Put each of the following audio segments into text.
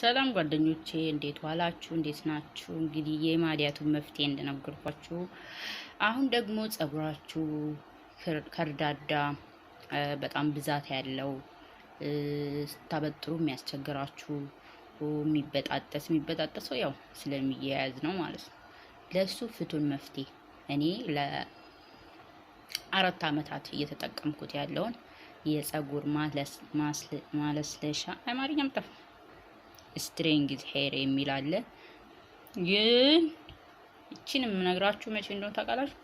ሰላም ጓደኞቼ እንዴት ዋላችሁ? እንዴት ናችሁ? እንግዲህ የማዲያቱን መፍትሄ እንደነገርኳችሁ አሁን ደግሞ ጸጉራችሁ ከርዳዳ በጣም ብዛት ያለው ስታበጥሩ የሚያስቸግራችሁ የሚበጣጠሰው ያው ስለሚያያዝ ነው ማለት ነው። ለሱ ፍቱን መፍትሄ እኔ ለ4 አመታት እየተጠቀምኩት ያለውን የጸጉር ማለስለሻ አማርኛም ጠፋ ስትሪንግዝ ሄር የሚል አለ። ግን እቺን የምነግራችሁ መቼ እንደሆነ ታውቃላችሁ?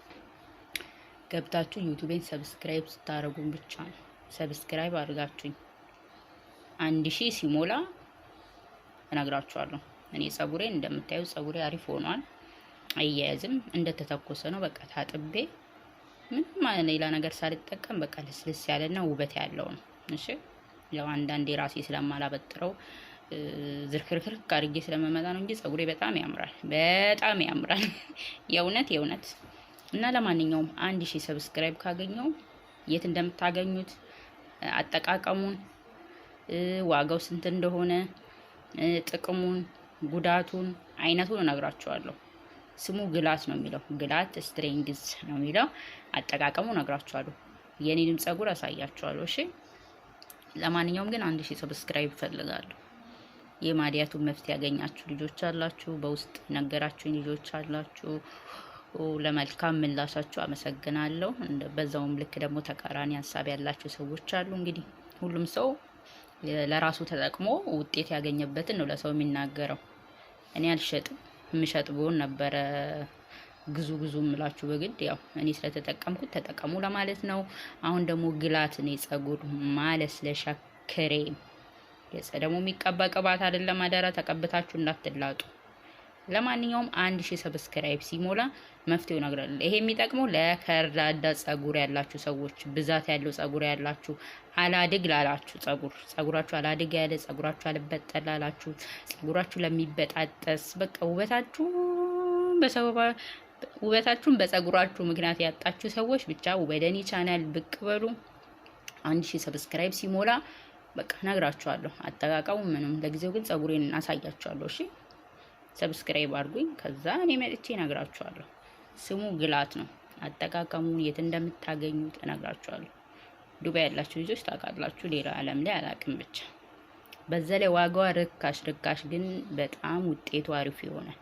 ገብታችሁ ዩቲዩብን ሰብስክራይብ ስታደርጉን ብቻ ነው። ሰብስክራይብ አድርጋችሁኝ 1000 ሲሞላ እነግራችኋለሁ። እኔ ጸጉሬን እንደምታዩ ጸጉሬ አሪፍ ሆኗል። አያያዝም እንደተተኮሰ ነው። በቃ ታጥቤ ምንም ሌላ ነገር ሳልጠቀም በቃ ለስለስ ያለና ውበት ያለው ነው። እሺ ያው አንዳንዴ ራሴ ስለማላበጥረው ዝርክርክርክ አድርጌ ስለመመጣ ነው እንጂ ጸጉሬ በጣም ያምራል። የእውነት እና ለማንኛውም 1000 ሰብስክራይብ ካገኘው የት እንደምታገኙት አጠቃቀሙን፣ ዋጋው ስንት እንደሆነ፣ ጥቅሙን፣ ጉዳቱን፣ አይነቱን እነግራችኋለሁ። ስሙ ግላት ነው የሚለው፣ ግላት ስትሪንግዝ ነው የሚለው። አጠቃቀሙ እነግራችኋለሁ። የኔንም ጸጉር አሳያችኋለሁ። እሺ ለማንኛውም ግን 1000 ሰብስክራይብ ፈልጋለሁ። የማዲያቱን መፍትሄ ያገኛችሁ ልጆች አላችሁ፣ በውስጥ ነገራችሁኝ ልጆች አላችሁ። ለመልካም ምላሻችሁ አመሰግናለሁ። በዛውም ልክ ደግሞ ተቃራኒ ሀሳብ ያላችሁ ሰዎች አሉ። እንግዲህ ሁሉም ሰው ለራሱ ተጠቅሞ ውጤት ያገኘበትን ነው ለሰው የሚናገረው። እኔ አልሸጥም፣ የምሸጥ ብሆን ነበረ ግዙ እምላችሁ በግድ ያው እኔ ስለተጠቀምኩት ተጠቀሙ ለማለት ነው። አሁን ደግሞ ግላት ነው የጸጉር ማለስለሻ ክሬም ደግሞ የሚቀባ ቅባት አይደለም። አደራ ተቀብታችሁ እንዳትላጡ። ለማንኛውም 1000 ሰብስክራይብ ሲሞላ መፍትሄው እነግራለሁ። ይሄ የሚጠቅመው ለከርዳዳ ጸጉር ያላችሁ ሰዎች፣ ብዛት ያለው ጸጉር ያላችሁ፣ አላድግ ላላችሁ ጸጉራችሁ አላድግ ያለ ጸጉራችሁ አልበጠል ላላችሁ፣ ጸጉራችሁ ለሚበጣጠስ በቃ ውበታችሁን በጸጉራችሁ ምክንያት ያጣችሁ ሰዎች ብቻ ወደ እኔ ቻናል ብቅ በሉ። 1000 ሰብስክራይብ ሲሞላ በቃ ነግራችኋለሁ አጠቃቀሙ ምንም። ለጊዜው ግን ጸጉሬን እናሳያችኋለሁ። እሺ ሰብስክራይብ አድርጉኝ። ከዛ እኔ መጥቼ ነግራችኋለሁ። ስሙ ግላት ነው። አጠቃቀሙን የት እንደምታገኙት እነግራችኋለሁ። ዱባይ ያላችሁ ልጆች ታውቃላችሁ፣ ሌላ ዓለም ላይ አላውቅም። ብቻ በዛ ላይ ዋጋዋ ርካሽ ግን በጣም ውጤቱ አሪፍ ይሆናል።